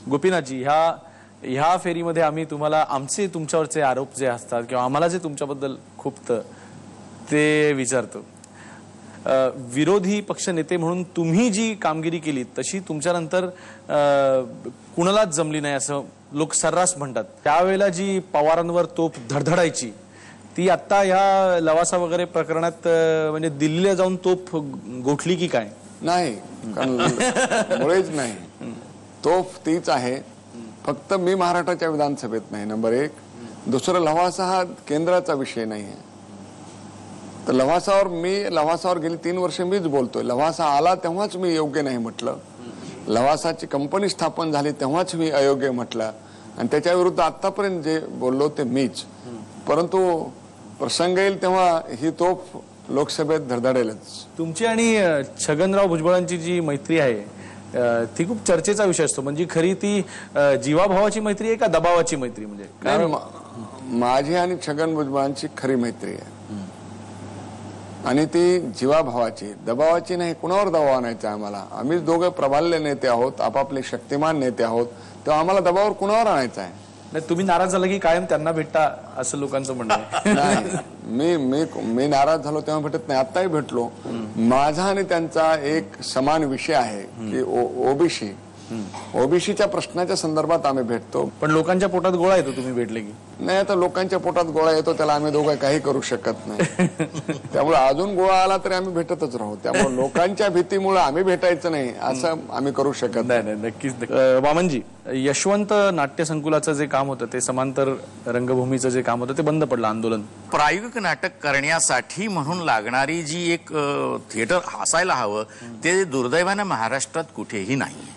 गोपीनाथजी, ह्या फेरीमध्ये आम्ही तुम्हाला आमचे तुमच्यावरचे आरोप जे असतात किंवा आम्हाला जे तुमच्याबद्दल खूपतं ते विचारतो. विरोधी पक्ष नेते म्हणून तुम्ही जी कामगिरी केली तशी तुमच्यानंतर कुणालाच जमली नाही असं लोक सर्रास म्हणतात. त्यावेळेला जी पवारांवर तोफ धडधडायची ती आता या लवासा वगैरे प्रकरणात म्हणजे दिल्लीला जाऊन तोफ गोठली की काय? नाही, मुळेच नाही. तोफ तीच आहे, फक्त मी महाराष्ट्राच्या विधानसभेत नाही, नंबर एक. दुसरं, लवासा हा केंद्राचा विषय नाही आहे. तर लवासावर गेली 3 वर्ष मीच बोलतोय. लवासा आला तेव्हाच मी योग्य नाही म्हटलं, लवासाची कंपनी स्थापन झाली तेव्हाच मी अयोग्य म्हटलं, आणि त्याच्या विरुद्ध आतापर्यंत जे बोललो ते मीच. परंतु प्रसंग येईल तेव्हा ही तोफ लोकसभेत धडधडेलच. तुमची आणि छगनराव भुजबळांची जी मैत्री आहे ती खूप चर्चेचा विषय असतो. म्हणजे खरी ती जीवाभावाची मैत्री आहे का दबावाची मैत्री? म्हणजे माझी आणि छगन भुजबळांची खरी मैत्री आहे, आणि ती जीवाभावाची, दबावाची नाही. कुणावर दबाव आणायचा आम्हाला? आम्ही दोघं प्रभाल्य नेते आहोत, आपापले शक्तिमान नेते आहोत, तेव्हा आम्हाला दबावावर कुणावर आणायचा आहे? नाही, तुम्ही नाराज झाला की कायम त्यांना भेटता असं लोकांचं म्हणणं आहे. नाही, मी नाराज झालो तेव्हा भेटत नाही, आताही भेटलो. माझा आणि त्यांचा एक समान विषय आहे की ओबीसीच्या प्रश्नाच्या संदर्भात आम्ही भेटतो. पण लोकांच्या पोटात गोळा येतो तुम्ही भेटले की? नाही, आता लोकांच्या पोटात गोळा येतो त्याला आम्ही दोघं काही करू शकत नाही. त्यामुळे अजून गोळा आला तरी आम्ही भेटतच राहू. त्यामुळे लोकांच्या भीतीमुळे आम्ही भेटायचं नाही असं आम्ही करू शकत नाही. नक्कीच. वामनजी, यशवंत नाट्य संकुलाचं जे काम होतं ते समांतर रंगभूमीचं जे काम होतं ते बंद पडलं आंदोलन. प्रायोगिक नाटक करण्यासाठी म्हणून लागणारी जी एक थिएटर असायला हवं ते दुर्दैवानं महाराष्ट्रात कुठेही नाही.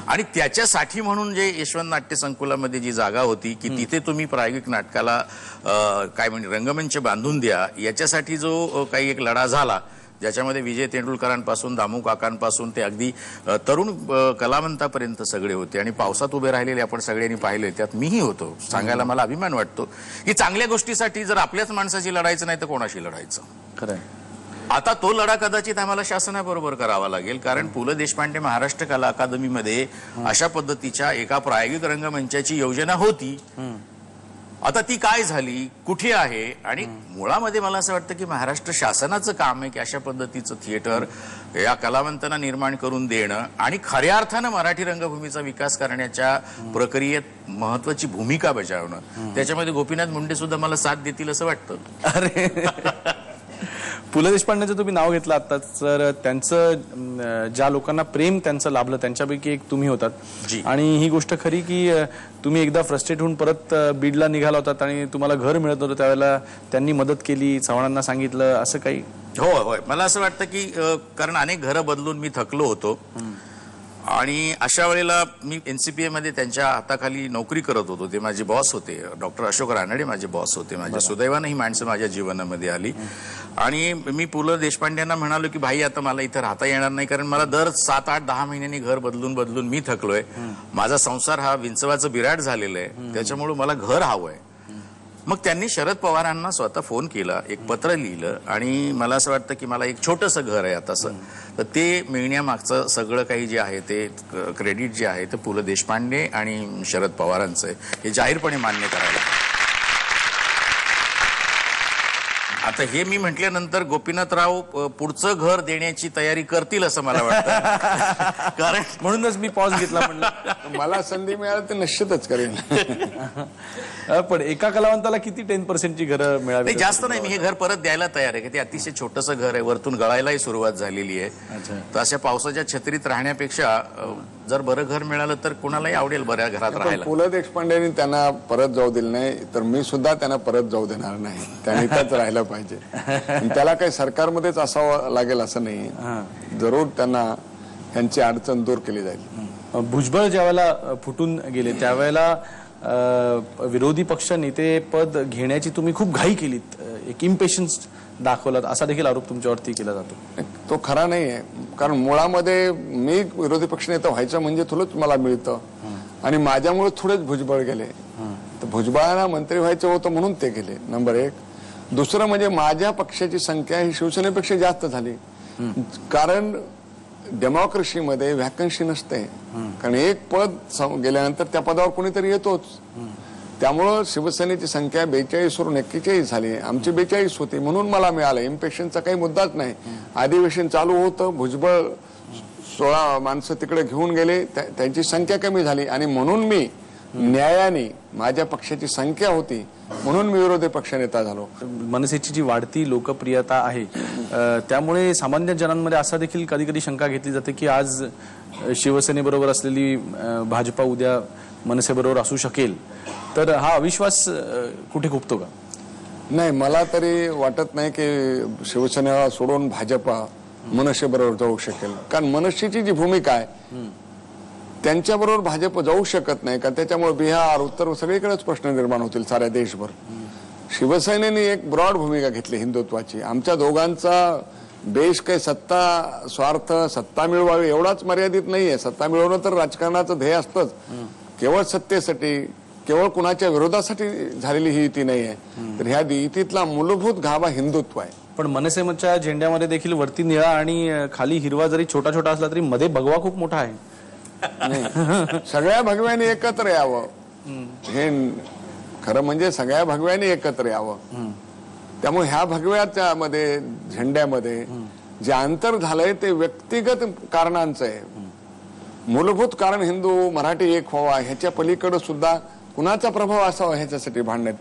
आणि त्याच्यासाठी म्हणून जे यशवंत नाट्य संकुलामध्ये जी जागा होती की तिथे तुम्ही प्रायोगिक नाटकाला काय म्हणजे रंगमंच बांधून द्या, याच्यासाठी जो काही एक लढा झाला ज्याच्यामध्ये विजय तेंडुलकरांपासून दामू काकांपासून ते अगदी तरुण कलावंतापर्यंत सगळे होते, आणि पावसात उभे राहिलेले आपण सगळ्यांनी पाहिले, त्यात मीही होतो. सांगायला मला अभिमान वाटतो की चांगल्या गोष्टीसाठी जर आपल्याच माणसाची लढायचं नाही तर कोणाशी लढायचं? खरं. आता तो लढा कदाचित आम्हाला शासनाबरोबर करावा लागेल, कारण पु ल देशपांडे महाराष्ट्र कला अकादमीमध्ये अशा पद्धतीच्या एका प्रायोगिक रंगमंचाची योजना होती. आता ती काय झाली, कुठे आहे? आणि मुळामध्ये मला असं वाटतं की महाराष्ट्र शासनाचं काम आहे की अशा पद्धतीचं थिएटर या कलावंतांना निर्माण करून देणं आणि खऱ्या अर्थानं मराठी रंगभूमीचा विकास करण्याच्या प्रक्रियेत महत्वाची भूमिका बजावणं. त्याच्यामध्ये गोपीनाथ मुंडे सुद्धा मला साथ देतील असं वाटतं. अरे, पु ल देशपांडेचं तुम्ही नाव घेतलं आता, तर त्यांचं ज्या लोकांना प्रेम त्यांचं लाभलं त्यांच्यापैकी एक तुम्ही होतात. आणि ही गोष्ट खरी की तुम्ही एकदा फ्रस्ट्रेट होऊन परत बीडला निघाला होतात आणि तुम्हाला घर मिळत नव्हतं, त्यावेळेला त्यांनी मदत केली, चव्हाणांना सांगितलं, असं काही? होय, मला असं वाटतं की कारण अनेक घरं बदलून मी थकलो होतो, आणि अशा वेळेला मी NCPA मध्ये त्यांच्या हाताखाली नोकरी करत होतो. ते माझे बॉस होते, डॉक्टर अशोक रानडे माझे बॉस होते. माझ्या सुदैवानं ही माणसं माझ्या जीवनामध्ये आली, आणि मी पु ल देशपांडेंना म्हणालो की भाई आता मला इथं राहता येणार नाही, कारण मला दर 7, 8, 10 महिन्यांनी घर बदलून मी थकलोय. माझा संसार हा विंचवाचं बिराट झालेला आहे, त्याच्यामुळे मला घर हवंय. मग त्यांनी शरद पवारांना स्वतः फोन केला, एक पत्र लिहिलं, आणि मला असं वाटतं की मला एक छोटंसं घर आहे आताचं, तर ते मिळण्यामागचं सगळं काही जे आहे ते क्रेडिट जे आहे ते पु ल देशपांडे आणि शरद पवारांचं आहे, हे जाहीरपणे मान्य करायला. आता हे मी म्हटल्यानंतर गोपीनाथराव पुढचं घर देण्याची तयारी करतील असं मला वाटतं. कारण म्हणूनच मी पॉज घेतला. म्हणलं मला संधी मिळाली तर निश्चितच करेन. पण एका कलावंताला किती 10% घरं मिळाली? जास्त नाही, मी हे घर परत द्यायला तयार आहे. ते अतिशय छोटंसं घर आहे, वरतून गळायलाही सुरुवात झालेली आहे. तर अशा पावसाच्या छत्रीत राहण्यापेक्षा जर बरं घर मिळालं तर कुणालाही आवडेल बऱ्या घरात राहायला. पु ल देशपांडेंनी त्यांना परत जाऊ दिलं नाही, तर मी सुद्धा त्यांना परत जाऊ देणार नाही. त्यांनी इथंच राहिलं पाहिजे. त्याला काही सरकारमध्येच असावं लागेल असं नाही, जरूर त्यांना त्यांची अडचण दूर केली जाईल. भुजबळ ज्यावेळेला फुटून गेले त्यावेळेला विरोधी पक्ष नेते पद घेण्याची तुम्ही खूप घाई केलीत, एक इम्पेशन्स दाखवलात, असा देखील आरोप तुमच्यावरती केला जातो. तो खरा नाहीये, कारण मुळामध्ये मी विरोधी पक्षनेता व्हायचं म्हणजे थोडंच मला मिळतं, आणि माझ्यामुळे थोडेच भुजबळ गेले. तर भुजबळांना मंत्री व्हायचं होतं म्हणून ते गेले, नंबर एक. दुसरं म्हणजे माझ्या पक्षाची संख्या ही शिवसेनेपेक्षा जास्त झाली, कारण डेमोक्रेसीमध्ये व्हॅकन्सी नसते, कारण एक पद गेल्यानंतर त्या पदावर कोणीतरी येतोच. त्यामुळं शिवसेनेची संख्या 42 वरून 41 झाली. आमची 42 होती म्हणून मला मिळालं. इम्पेशनचा काही मुद्दाच नाही. अधिवेशन चालू होतं, भुजबळ 16 माणसं तिकडे घेऊन गेले, त्यांची संख्या कमी झाली आणि म्हणून मी न्यायाने, माझ्या पक्षाची संख्या होती म्हणून मी विरोधी पक्षनेता झालो. मनसेची जी वाढती लोकप्रियता आहे त्यामुळे सामान्य जनांमध्ये असा देखील कधी कधी शंका घेतली जाते की आज शिवसेनेबरोबर असलेली भाजपा उद्या मनसेबरोबर असू शकेल, तर हा अविश्वास कुठे खुपतो का? नाही, मला तरी वाटत नाही की शिवसेनेला सोडून भाजपा मनसेबरोबर जाऊ शकेल. कारण मनसेची जी भूमिका आहे त्यांच्याबरोबर भाजप जाऊ शकत नाही, कारण त्याच्यामुळे बिहार, उत्तर सगळीकडेच प्रश्न निर्माण होतील साऱ्या देशभर. शिवसेनेने एक ब्रॉड भूमिका घेतली हिंदुत्वाची. आमच्या दोघांचा बेस काही सत्ता, स्वार्थ, सत्ता मिळवावी एवढाच मर्यादित नाहीये. सत्ता मिळवणं तर राजकारणाचं ध्येय असतंच. केवळ सत्तेसाठी, केवळ कुणाच्या विरोधासाठी झालेली ही युती नाहीये. तर ह्या युतीतला मूलभूत गाभा हिंदुत्व आहे. पण मनसेच्या झेंड्यामध्ये देखील वरती निळा आणि खाली हिरवा जरी छोटा छोटा असला तरी मध्ये भगवा खूप मोठा आहे. सगळ्या भगव्यांनी एकत्र यावं, हे खरं म्हणजे सगळ्या भगव्यांनी एकत्र यावं. त्यामुळे ह्या भगव्याच्या मध्ये, झेंड्यामध्ये जे अंतर झालंय ते व्यक्तिगत कारणांचं आहे. मूलभूत कारण हिंदू मराठी एक व्हावा, ह्याच्या पलीकडे सुद्धा कुणाचा प्रभाव असावा ह्याच्यासाठी भांडण्यात.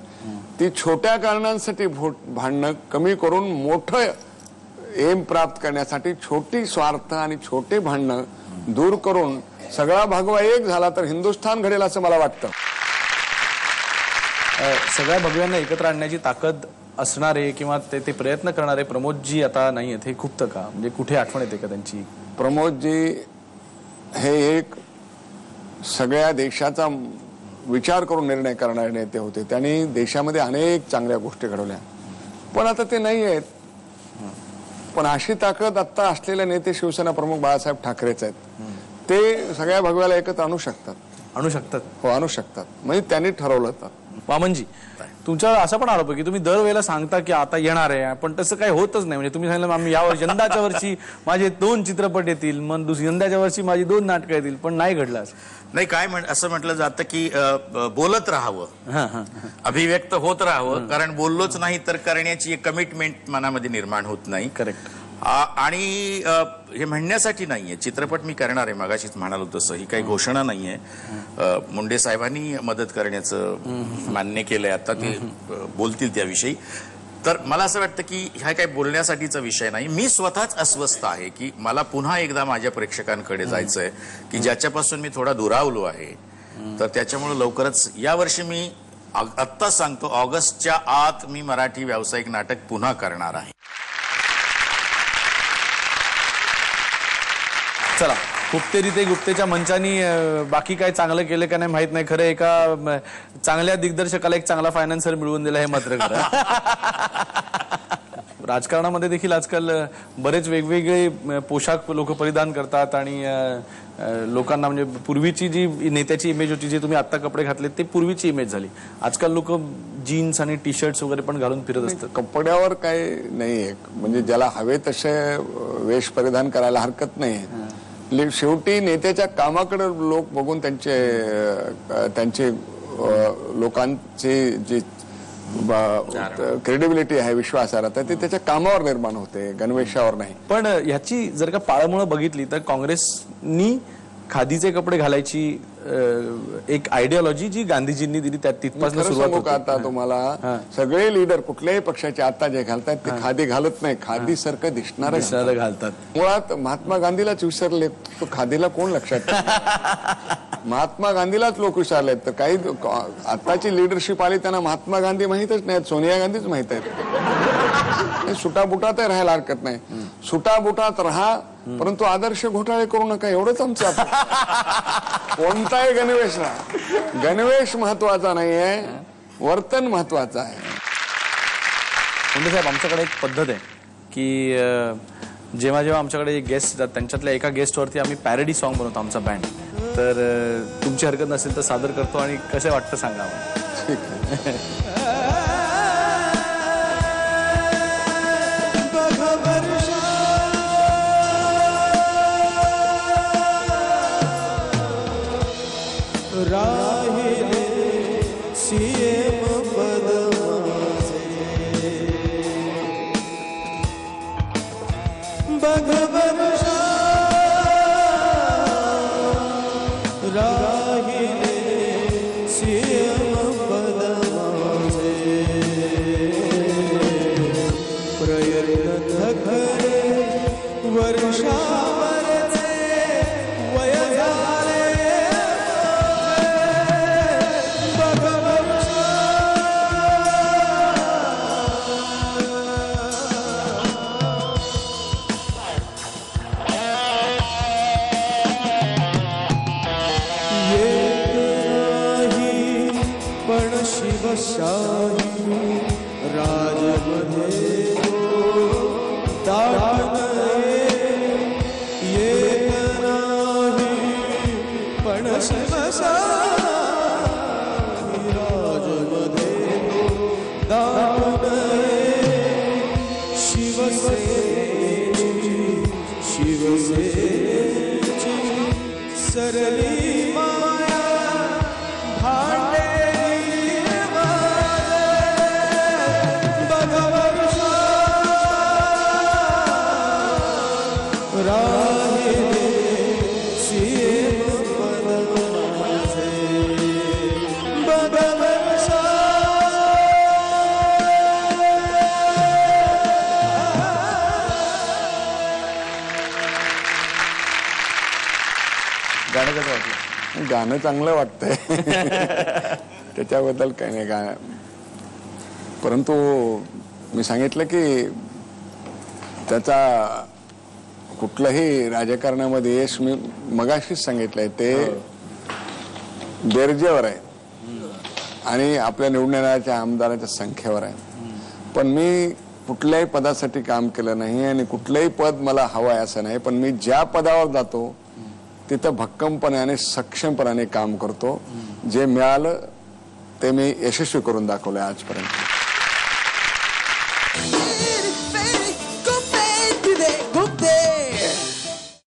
ती छोट्या कारणांसाठी भांडणं कमी करून मोठं एम प्राप्त करण्यासाठी छोटी स्वार्थ आणि छोटे भांडणं दूर करून सगळा भगवा एक झाला तर हिंदुस्थान घडेल असं मला वाटतं. सगळ्या भगव्यांना एकत्र आणण्याची ताकद असणारे किंवा ते प्रयत्न करणारे प्रमोदजी आता नाही आहेत, हे खुपतं का? म्हणजे कुठे आठवण येते का त्यांची? प्रमोदजी हे एक सगळ्या देशाचा विचार करून निर्णय करणारे नेते होते. त्यांनी देशामध्ये अनेक चांगल्या गोष्टी घडवल्या, पण आता ते नाही आहेत. पण अशी ताकद आता असलेले नेते शिवसेना प्रमुख बाळासाहेब ठाकरेच आहेत. ते सगळ्या भगव्याला एकत्र आणू शकतात. आणू शकतात? हो, आणू शकतात. म्हणजे त्यांनी ठरवलं तर. वामनजी, तुमच्यावर असा पण आरोप आहे की तुम्ही दरवेळेला सांगता की आता येणार आहे, पण तसं काही होतच नाही. म्हणजे तुम्ही सांगितलं आम्ही यंदाच्या वर्षी माझे 2 चित्रपट येतील, मग यंदाच्या वर्षी माझी 2 नाटकं येतील, पण नाही घडलं. नाही, काय असं म्हटलं जातं की बोलत राहावं, अभिव्यक्त होत राहावं, कारण बोललोच नाही तर करण्याची एक कमिटमेंट मनामध्ये निर्माण होत नाही. करेक्ट. आणि हे म्हणण्यासाठी नाहीये चित्रपट मी करणार आहे, मगाशीच म्हणालो तसं, ही काही घोषणा नाहीये. मुंडे साहेबांनी मदत करण्याचं मान्य केलंय, आता ते बोलतील त्याविषयी. तर मला असं वाटतं की ह्या काही बोलण्यासाठीचा विषय नाही. मी स्वतःच अस्वस्थ आहे की मला पुन्हा एकदा माझ्या प्रेक्षकांकडे जायचंय की ज्याच्यापासून मी थोडा दुरावलो आहे. तर त्याच्यामुळे लवकरच यावर्षी मी आत्ता सांगतो, ऑगस्टच्या आत मी मराठी व्यावसायिक नाटक पुन्हा करणार आहे. चला, गुप्ते गुप्तेच्या मंचानी बाकी काय चांगलं केलं का नाही माहित नाही, खरं एका चांगल्या दिग्दर्शकाला एक चांगला फायनान्सर मिळवून दिला हे मात्र खरं. राजकारणामध्ये देखील आजकाल बरेच वेगवेगळे पोशाख लोक परिधान करतात आणि लोकांना, म्हणजे पूर्वीची जी नेत्याची इमेज होती, जे तुम्ही आत्ता कपडे घातले ते पूर्वीची इमेज झाली. आजकाल लोक जीन्स आणि टी शर्ट्स वगैरे पण घालून फिरत असतात. कपड्यावर काही नाहीये, म्हणजे ज्याला हवे तसे वेश परिधान करायला हरकत नाही. शेवटी नेत्याच्या कामाकडे लोक बघून त्यांचे लोकांचे जे क्रेडिबिलिटी आहे, विश्वासार्हता, ते त्याच्या कामावर निर्माण होते, गणवेशावर नाही. पण ह्याची जर का पाळंमुळं बघितली तर काँग्रेसनी खादीचे कपडे घालायची एक आयडियोलॉजी जी गांधीजींनी दिली त्या तिथपासून सुरुवात होती. आता तुम्हाला सगळे लीडर कुठल्याही पक्षाचे आता जे घालतात ते खादी घालत नाही, खादी सारखं दिसणार घालतात. मुळात महात्मा गांधीलाच विसरले, तो खादीला कोण लक्षात? महात्मा गांधीलाच लोक विसरलेत. तर काही आताची लिडरशिप आली त्यांना महात्मा गांधी माहितच नाहीत, सोनिया गांधीच माहित आहेत. सुटाबुटात राहायला हरकत नाही, सुटाबुटात राहा, परंतु आदर्श घोटाळे करू नका, एवढंच आमचं. कोणताही गणवेश ना, गणवेश महत्वाचा नाहीये, वर्तन महत्वाचं आहे. मुंडे साहेब, आमच्याकडे एक पद्धत आहे की जेव्हा जेव्हा आमच्याकडे गेस्ट येतात त्यांच्यातल्या एका गेस्टवरती आम्ही पॅरडी सॉन्ग बनवतो आमचा बँड. तर तुमची हरकत नसेल तर सादर करतो आणि कसं वाटतं सांगा. ठीक आहे. वर्षा राहिले सिंह पद माझे प्रयत्न थकले वर्षावरचे वय झाले बघ वर्षा पण शिवशाही राजमध्ये येत नाही पण शिवशाही राजमध्ये शिवसेनेची सरली माया भांडेली बघ वर्षा राहिले सिंह पद माझे बघ वर्षा गाणं कसं वाटलं? गाणं चांगलं वाटतंय त्याच्याबद्दल काही नाही गाणं, परंतु मी सांगितलं की त्याचा कुठलंही राजकारणामध्ये यश मी मगाशीच सांगितलंय ते दर्जेवर आहे आणि आपल्या निवडून येणाऱ्या आमदारांच्या संख्येवर आहे. पण मी कुठल्याही पदासाठी काम केलं नाही आणि कुठलंही पद मला हवं आहे असं नाही, पण मी ज्या पदावर जातो तिथं भक्कमपणे आणि सक्षमपणाने काम करतो. जे मिळालं ते मी यशस्वी करून दाखवलंय आजपर्यंत.